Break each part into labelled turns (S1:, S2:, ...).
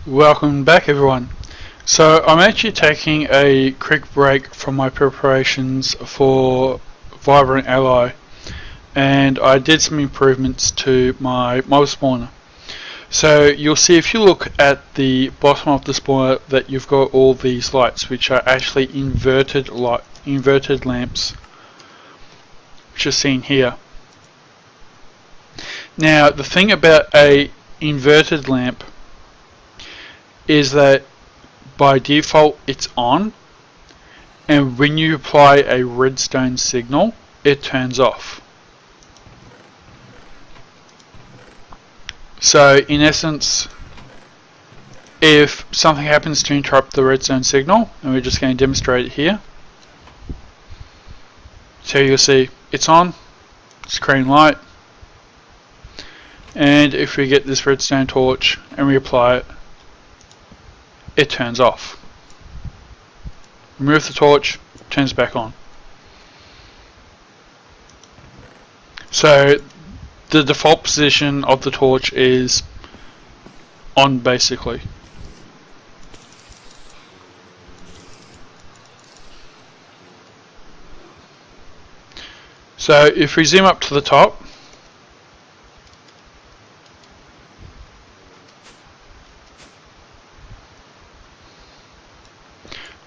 S1: Welcome back, everyone. So I'm actually taking a quick break from my preparations for Vibrant Ally, and I did some improvements to my mob spawner. So you'll see if you look at the bottom of the spawner that you've got all these lights, which are actually inverted lamps, which are seen here. Now the thing about a inverted lamp is that by default it's on, and when you apply a redstone signal it turns off. So in essence, if something happens to interrupt the redstone signal, and we're just going to demonstrate it here, so you'll see it's on, it's green light, and if we get this redstone torch and we apply it, it turns off. Remove the torch, turns back on. So the default position of the torch is on, basically. So if we zoom up to the top,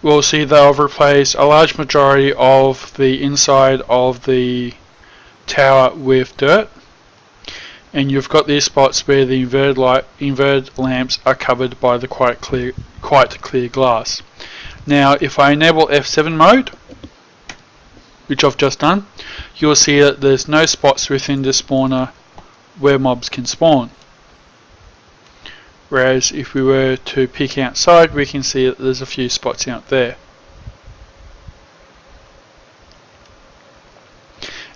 S1: we'll see that I've replaced a large majority of the inside of the tower with dirt, and you've got these spots where the inverted lamps are covered by the quite clear glass. Now if I enable F7 mode, which I've just done, you'll see that there's no spots within the spawner where mobs can spawn. Whereas if we were to peek outside, we can see that there's a few spots out there.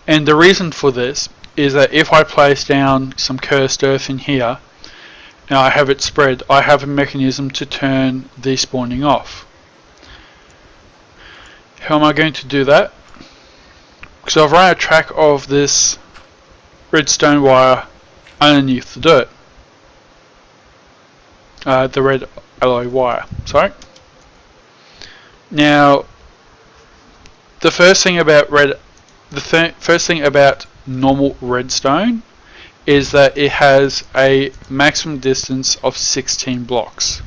S1: And the reason for this is that if I place down some cursed earth in here, and I have it spread, I have a mechanism to turn the spawning off. How am I going to do that? So I've run a track of this redstone wire underneath the dirt. The red alloy wire, sorry. Now, the first thing about normal redstone is that it has a maximum distance of 16 blocks.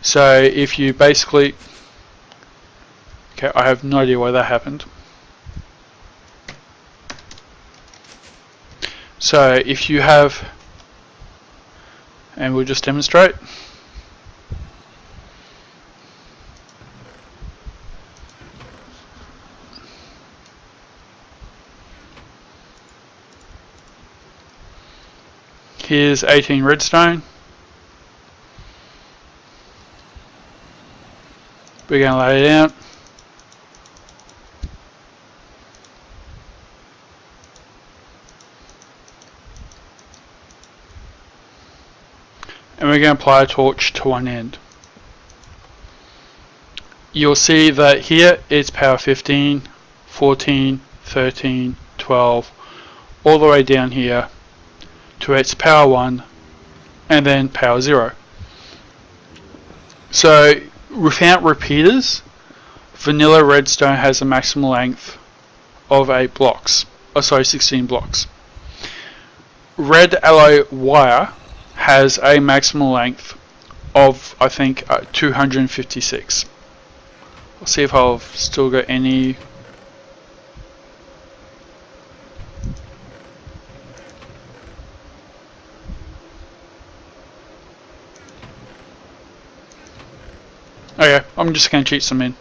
S1: So if you basically, okay, I have no idea why that happened. So if you have, and we'll just demonstrate. Here's 18 redstone. We're going to lay it out. And we're going to apply a torch to one end. You'll see that here it's power 15, 14, 13, 12, all the way down here to its power 1 and then power 0. So without repeaters, vanilla redstone has a maximum length of 16 blocks. Red alloy wire has a maximum length of, I think, 256. I'll see if I've still got any. Okay, I'm just going to cheat some in.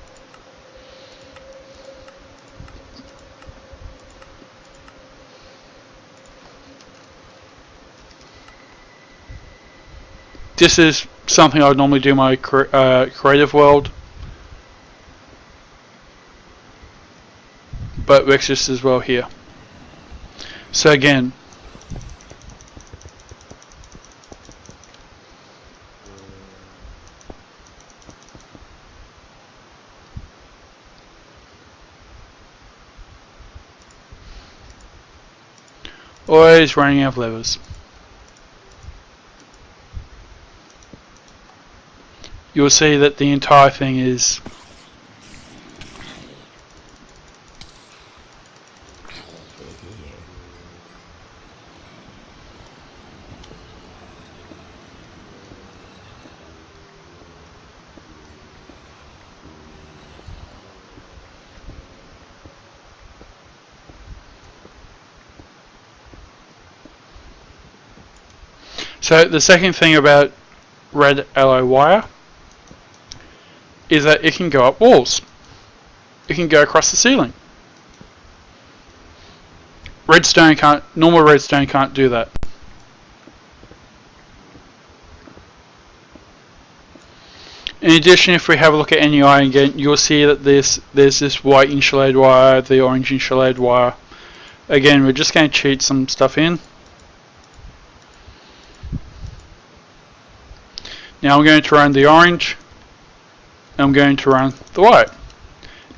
S1: This is something I would normally do in my creative world, but works just as well here. So again, always running out of levers. you'll see that the entire thing is so the second thing about red alloy wire is that it can go up walls. It can go across the ceiling. Redstone can't, normal redstone can't do that. In addition, if we have a look at NEI again, you'll see that there's this white insulated wire, the orange insulated wire. Again, we're just going to cheat some stuff in. Now I'm going to run the orange, and I'm going to run the white.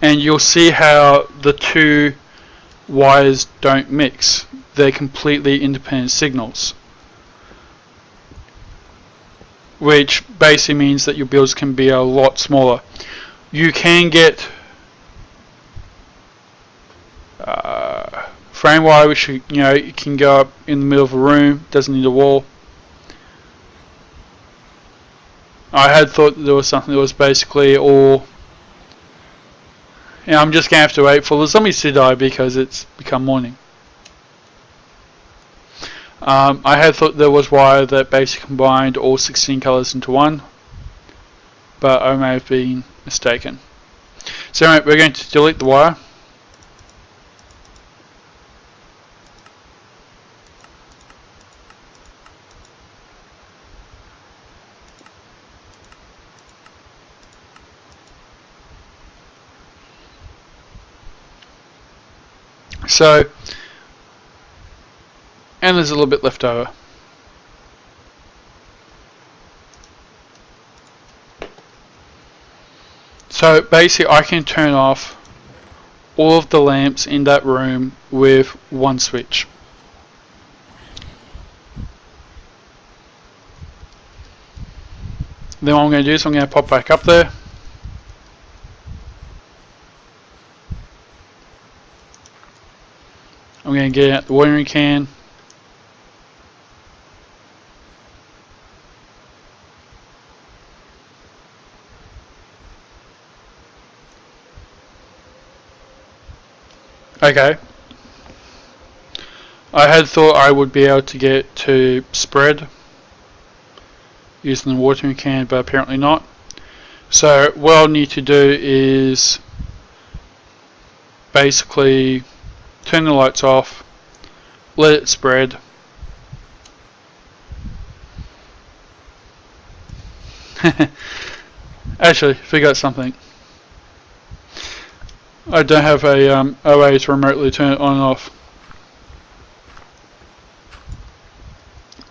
S1: And you'll see how the two wires don't mix. They're completely independent signals. Which basically means that your builds can be a lot smaller. You can get frame wire, which it can go up in the middle of a room, doesn't need a wall. I had thought that there was something that was basically all. I'm just going to have to wait for the zombies to die because it's become morning. I had thought there was wire that basically combined all 16 colours into one, but I may have been mistaken. So anyway, we're going to delete the wire. So, and there's a little bit left over. So basically I can turn off all of the lamps in that room with one switch. Then what I'm going to do is I'm going to pop back up there. I'm going to get out the watering can. Okay. I had thought I would be able to get to spread using the watering can, but apparently not. So what I'll need to do is basically turn the lights off, let it spread. Actually, forgot something. I don't have a way to remotely turn it on and off.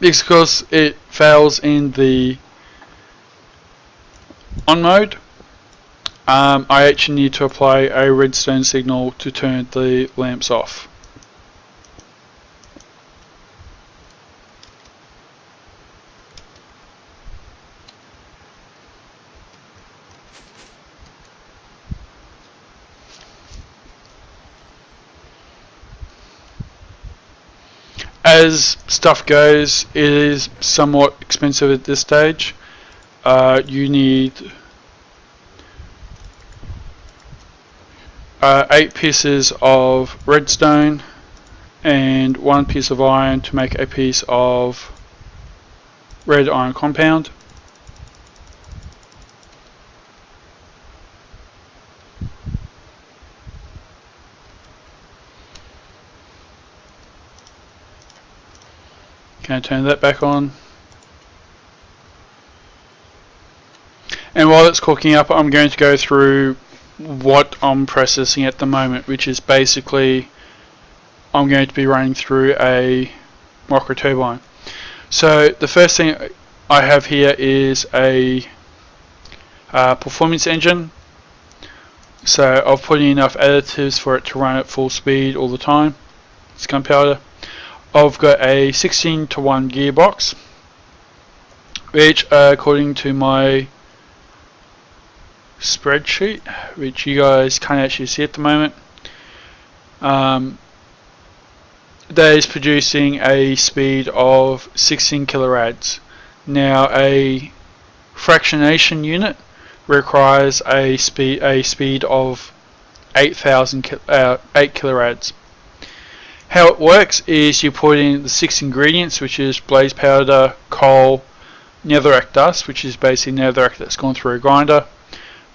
S1: Because it fails in the on mode, I actually need to apply a redstone signal to turn the lamps off. As stuff goes, it is somewhat expensive at this stage. You need 8 pieces of redstone and 1 piece of iron to make a piece of red iron compound. Can I turn that back on? And while it's cooking up, I'm going to go through what I'm processing at the moment, which is basically I'm going to be running through a micro turbine. So the first thing I have here is a performance engine. So I've put in enough additives for it to run at full speed all the time. It's gunpowder. I've got a 16:1 gearbox, which according to my spreadsheet, which you guys can't actually see at the moment. That is producing a speed of 16 kilorad. Now a fractionation unit requires a speed of 8 kilorad. How it works is you put in the 6 ingredients, which is blaze powder, coal, netherrack dust, which is basically netherrack that's gone through a grinder,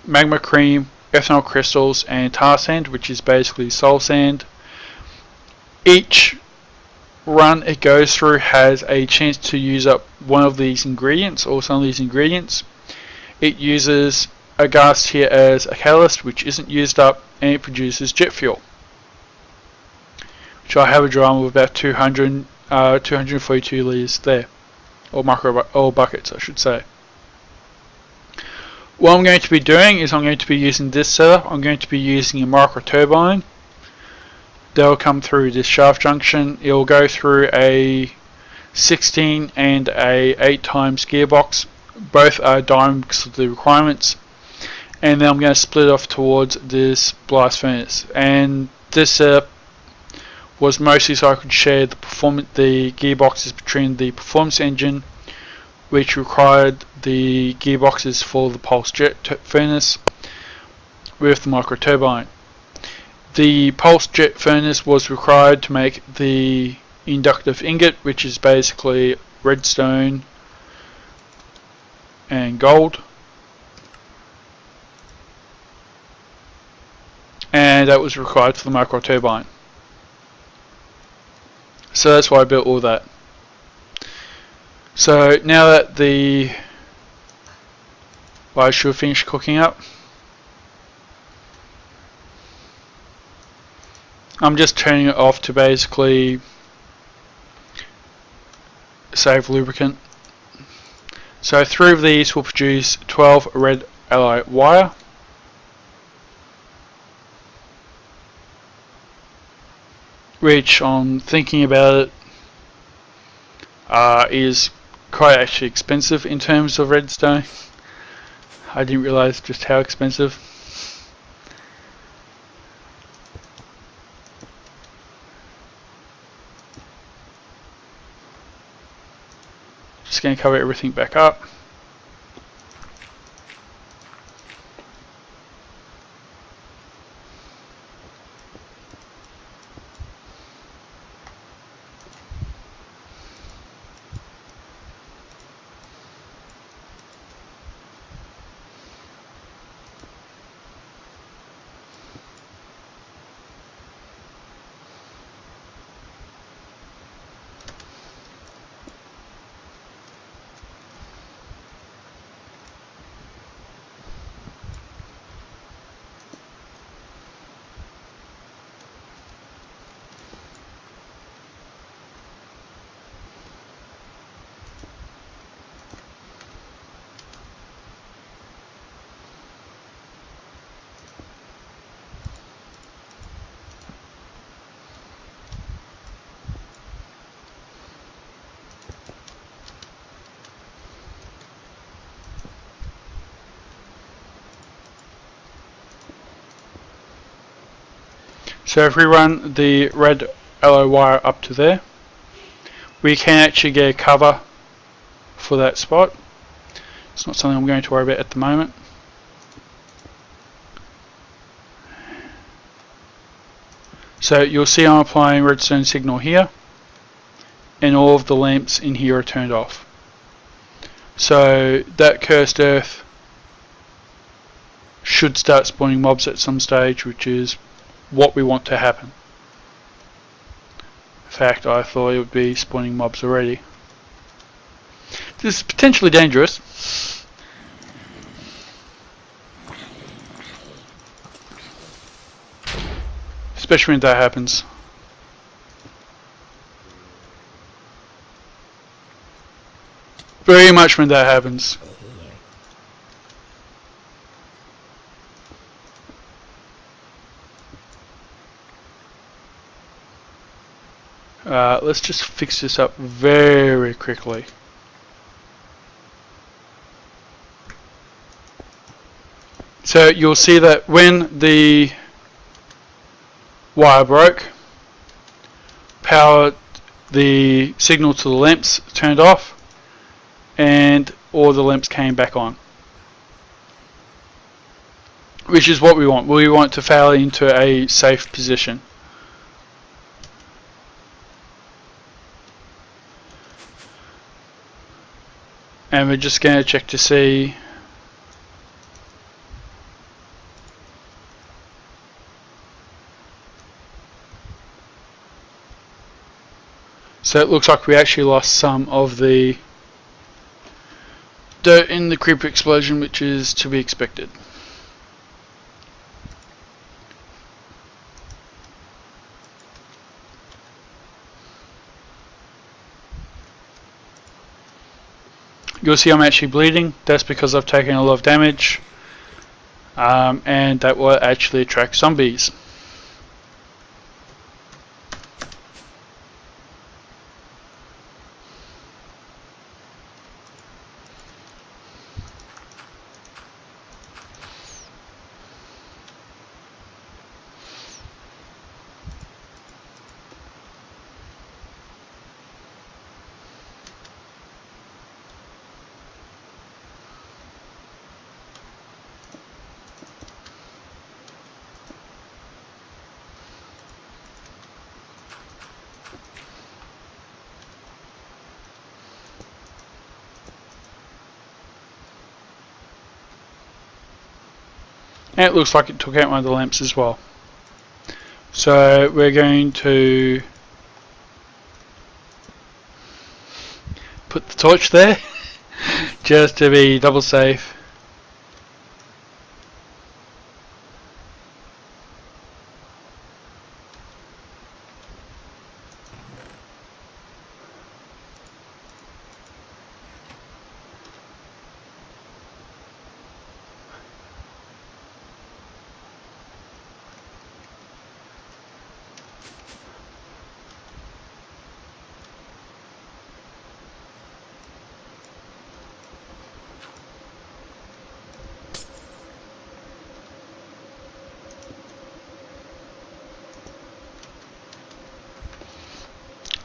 S1: magma cream, ethanol crystals, and tar sand, which is basically soul sand. Each run it goes through has a chance to use up one of these ingredients or some of these ingredients. It uses a gas here as a catalyst, which isn't used up, and it produces jet fuel, which I have a drum of about 242 litres there, or buckets I should say. What I'm going to be doing is I'm going to be using this setup. I'm going to be using a micro turbine. They'll come through this shaft junction. It'll go through a 16 and a 8 times gearbox. Both are diamond because of the requirements. And then I'm going to split off towards this blast furnace. And this setup was mostly so I could share the gearboxes between the performance engine, which required the gearboxes for the pulse jet furnace, with the micro turbine. The pulse jet furnace was required to make the inductive ingot, which is basically redstone and gold, and that was required for the micro turbine. So that's why I built all that. So now that I should finish cooking up, I'm just turning it off to basically save lubricant. So 3 of these will produce 12 red alloy wire. Which, on thinking about it, is quite actually expensive in terms of redstone. I didn't realise just how expensive. Just going to cover everything back up. So if we run the red alloy wire up to there, we can actually get a cover for that spot. It's not something I'm going to worry about at the moment. So you'll see I'm applying redstone signal here, and all of the lamps in here are turned off. So that cursed earth should start spawning mobs at some stage, which is what we want to happen. In fact, I thought it would be spawning mobs already. This is potentially dangerous. Especially when that happens. Very much when that happens. Let's just fix this up very quickly. So you'll see that when the wire broke, power, the signal to the lamps turned off, and all the lamps came back on, which is what we want. We want to fail into a safe position. And we're just going to check to see so it looks like we actually lost some of the dirt in the creeper explosion, which is to be expected. You'll see I'm actually bleeding. That's because I've taken a lot of damage, and that will actually attract zombies. And it looks like it took out one of the lamps as well. So we're going to put the torch there just to be double safe.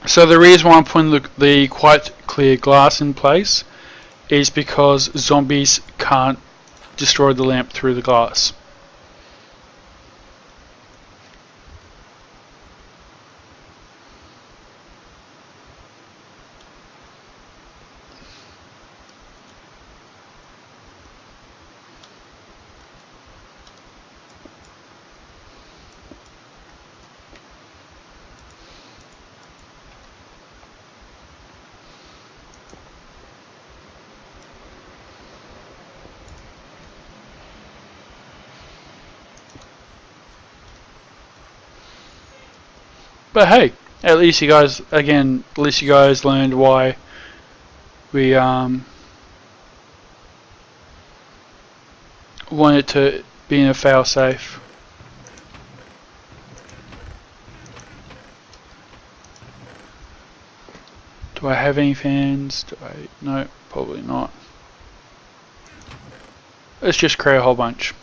S1: So the reason why I'm putting the quite clear glass in place is because zombies can't destroy the lamp through the glass. But hey, at least you guys, again, at least you guys learned why we wanted to be in a fail-safe. Do I have any fans? No, probably not. Let's just create a whole bunch.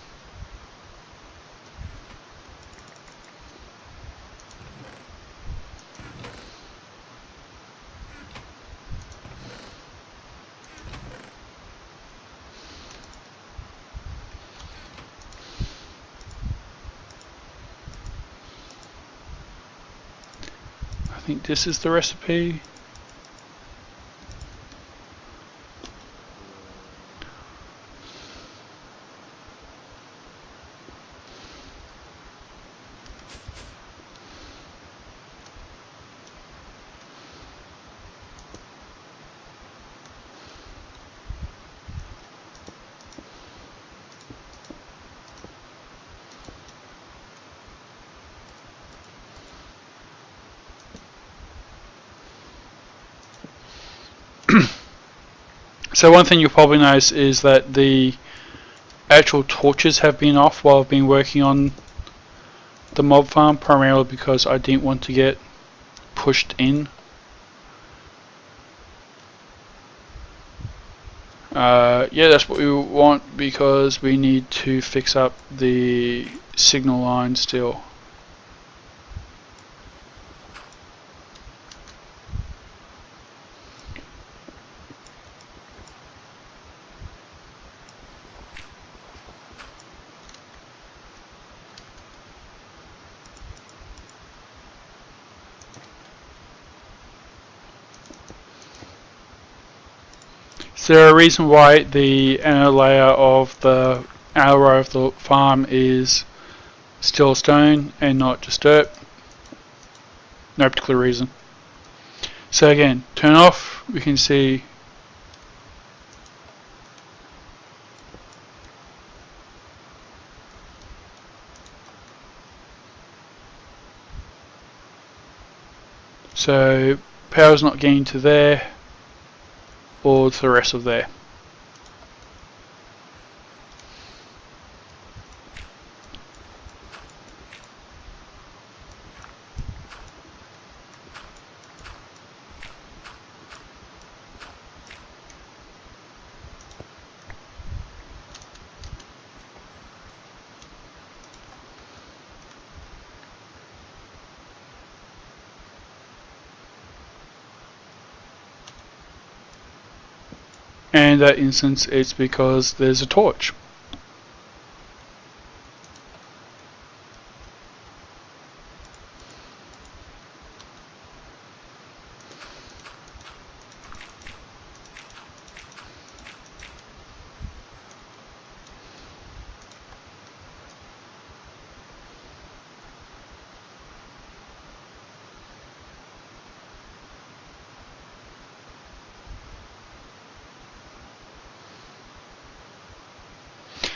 S1: I think this is the recipe. So one thing you'll probably notice is that the actual torches have been off while I've been working on the mob farm, primarily because I didn't want to get pushed in. Yeah, that's what we want because we need to fix up the signal line still. Is there a reason why the inner layer of the outer row of the farm is still stone and not just dirt? No particular reason. So again, turn off, we can see so power's not getting to there or to the rest of there. And in that instance, it's because there's a torch.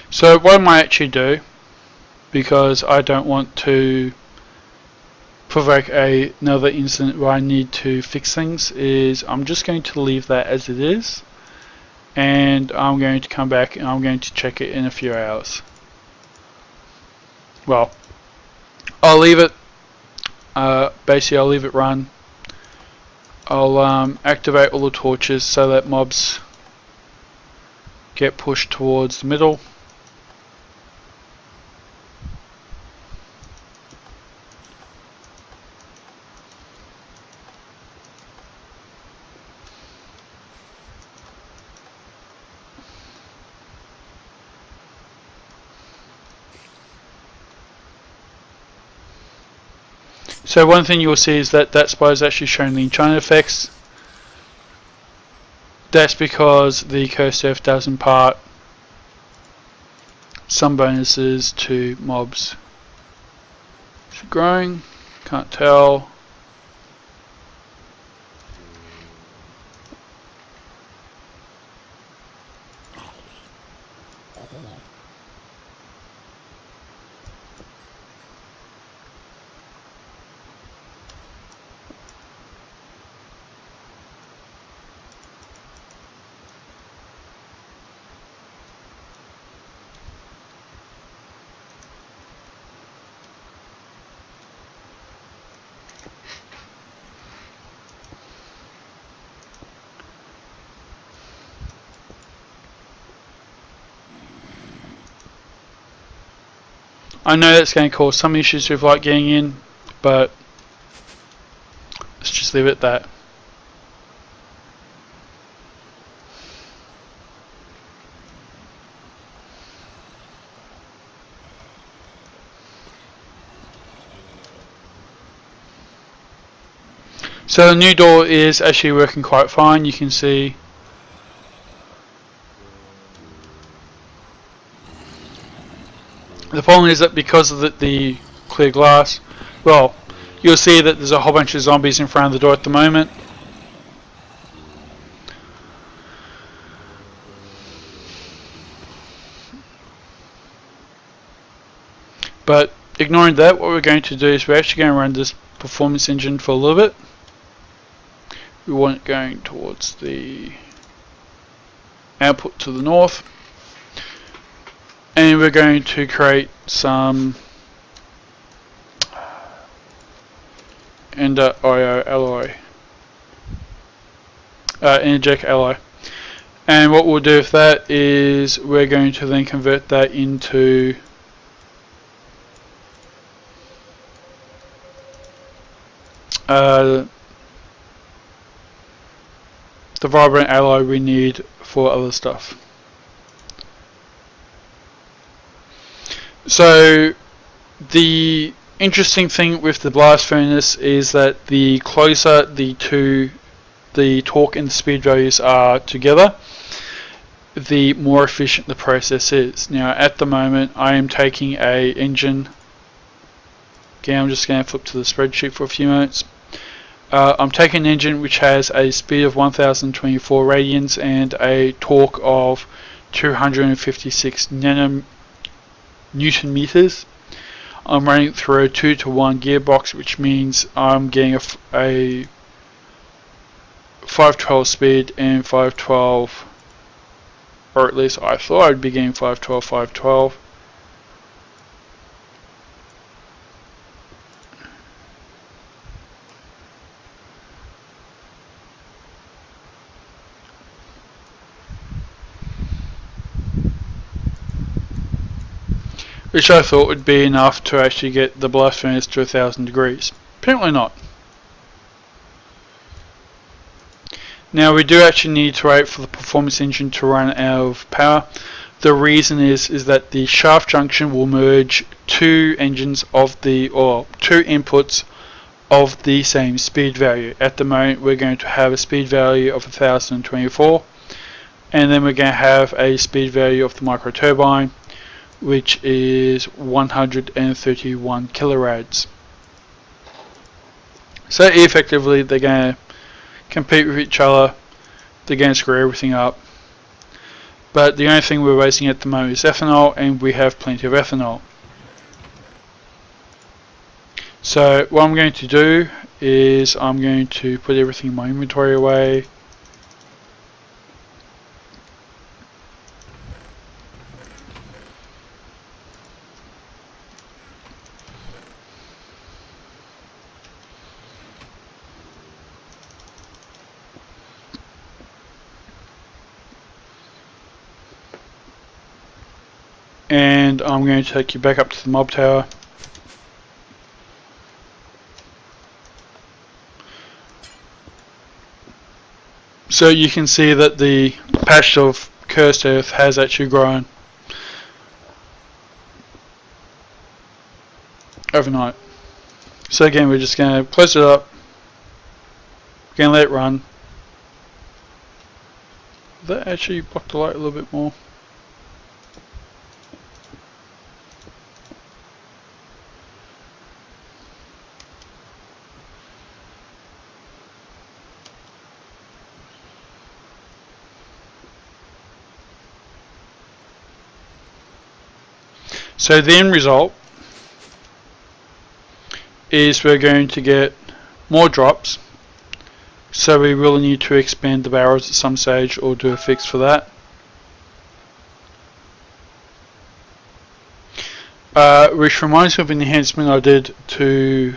S1: So what I might actually do, because I don't want to provoke another incident where I need to fix things, is I'm just going to leave that as it is, and I'm going to come back and I'm going to check it in a few hours. Well, I'll leave it, basically I'll leave it run. I'll activate all the torches so that mobs get pushed towards the middle. So one thing you'll see is that spot is actually showing the enchant effects. That's because the cursed earth does impart some bonuses to mobs. Is it growing? Can't tell. I know that's going to cause some issues with light getting in, but let's just leave it at that. So the new door is actually working quite fine. You can see the problem is that because of the clear glass, well, you'll see that there's a whole bunch of zombies in front of the door at the moment. But ignoring that, what we're going to do is we're actually going to run this performance engine for a little bit. We want it going towards the output to the north. And we're going to create some Ender.io alloy, energetic alloy. And what we'll do with that is we're going to then convert that into the vibrant alloy we need for other stuff. So the interesting thing with the blast furnace is that the closer the torque and the speed values are together, the more efficient the process is. Now at the moment I am taking a engine. Again, I'm just going to flip to the spreadsheet for a few minutes. I'm taking an engine which has a speed of 1024 radians and a torque of 256 Newton meters. I'm running it through a 2-to-1 gearbox, which means I'm getting a 512 speed and 512, or at least I thought I'd be getting 512. Which I thought would be enough to actually get the blast furnace to 1000 degrees. Apparently not. Now we do actually need to wait for the performance engine to run out of power. The reason is that the shaft junction will merge two engines of two inputs of the same speed value. At the moment we're going to have a speed value of 1024, and then we're going to have a speed value of the micro turbine, which is 131 kilorads. So effectively they're going to compete with each other, they're going to screw everything up. But the only thing we're wasting at the moment is ethanol, and we have plenty of ethanol. So what I'm going to do is I'm going to put everything in my inventory away. And I'm going to take you back up to the mob tower. So you can see that the patch of cursed earth has actually grown overnight. So again, we're just going to close it up. We're going to let it run. That actually blocked the light a little bit more. So the end result is we're going to get more drops, so we really need to expand the barrels at some stage or do a fix for that. Which reminds me of an enhancement I did to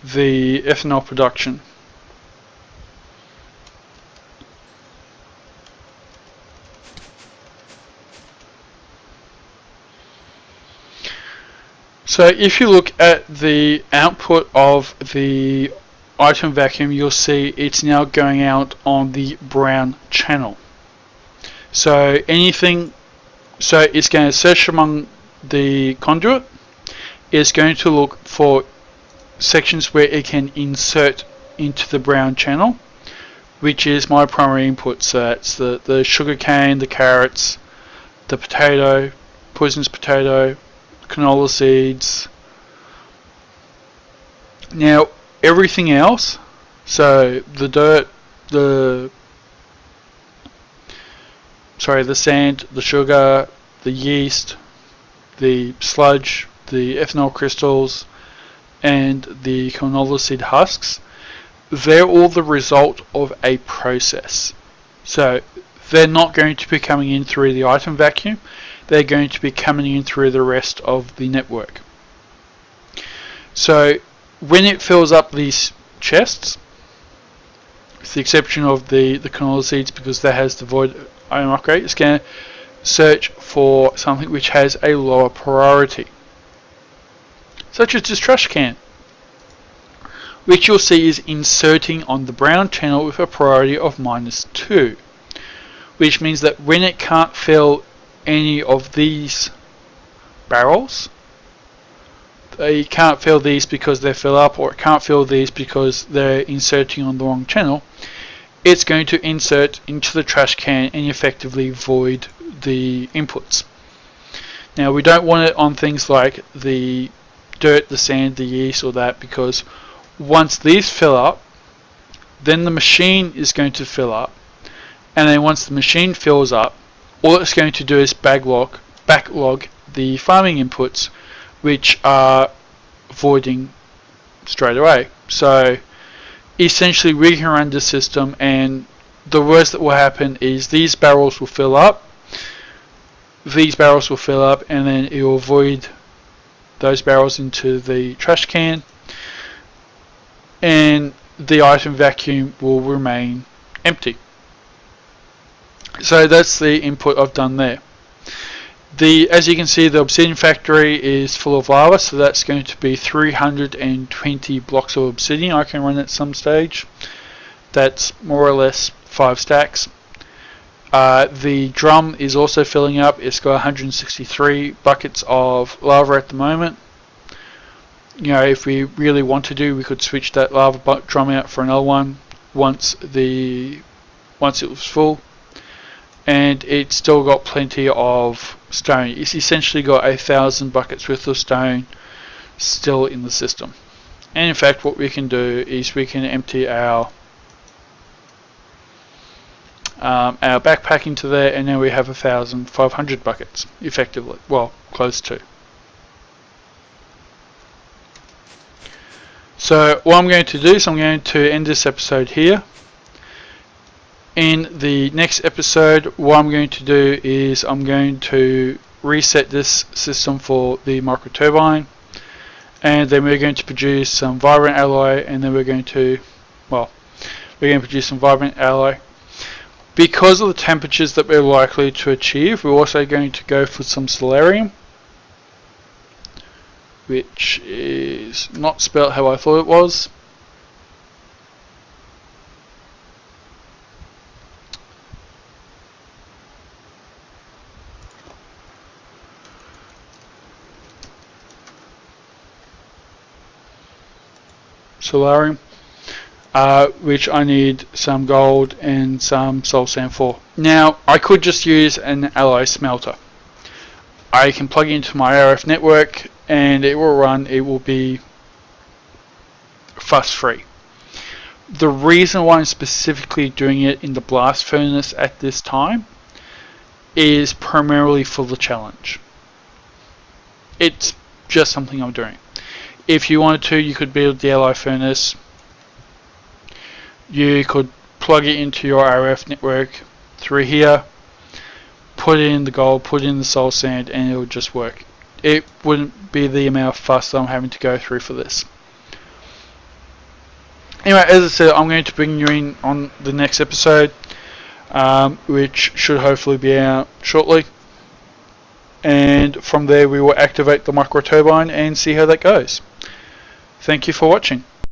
S1: the ethanol production. So if you look at the output of the item vacuum, you'll see it's now going out on the brown channel. So it's going to search among the conduit. It's going to look for sections where it can insert into the brown channel, which is my primary input. So that's the sugar cane, the carrots, the potato, poisonous potato, canola seeds. Now everything else, so the dirt, the sand, the sugar, the yeast, the sludge, the ethanol crystals, and the canola seed husks, they're all the result of a process. So they're not going to be coming in through the item vacuum, they're going to be coming in through the rest of the network. So when it fills up these chests, with the exception of the canola seeds, because that has the void item upgrade. It's going to search for something which has a lower priority, such as this trash can, which you'll see is inserting on the brown channel with a priority of -2, which means that when it can't fill any of these barrels, it can't fill these because they fill up, or it can't fill these because they're inserting on the wrong channel, it's going to insert into the trash can and effectively void the inputs. Now, we don't want it on things like the dirt, the sand, the yeast, or that, because once these fill up, then the machine is going to fill up, and then once the machine fills up, all it's going to do is backlog the farming inputs, which are voiding straight away. So essentially we can run the system, and the worst that will happen is these barrels will fill up, and then it will void those barrels into the trash can, and the item vacuum will remain empty. So that's the input I've done there. As you can see, the obsidian factory is full of lava, so that's going to be 320 blocks of obsidian I can run at some stage. That's more or less 5 stacks. The drum is also filling up. It's got 163 buckets of lava at the moment. You know, if we really want to do, we could switch that lava drum out for another one once it was full. And it's still got plenty of stone. It's essentially got 1,000 buckets worth of stone still in the system. And in fact, what we can do is we can empty our backpack into there, and now we have 1,500 buckets effectively. Well, close to. So what I'm going to do is I'm going to end this episode here. In the next episode, what I'm going to do is I'm going to reset this system for the micro turbine, and then we're going to produce some vibrant alloy, and then we're going to produce some vibrant alloy. Because of the temperatures that we're likely to achieve, we're also going to go for some solarium, which is not spelled how I thought it was. Solarium, which I need some gold and some soul sand for. Now, I could just use an alloy smelter. I can plug into my RF network and it will run. It will be fuss free. The reason why I'm specifically doing it in the blast furnace at this time is primarily for the challenge. It's just something I'm doing. If you wanted to, you could build the alloy furnace. You could plug it into your RF network through here, put in the gold, put in the soul sand, and it would just work. It wouldn't be the amount of fuss that I'm having to go through for this. Anyway, as I said, I'm going to bring you in on the next episode, which should hopefully be out shortly. And from there we will activate the micro turbine and see how that goes. Thank you for watching.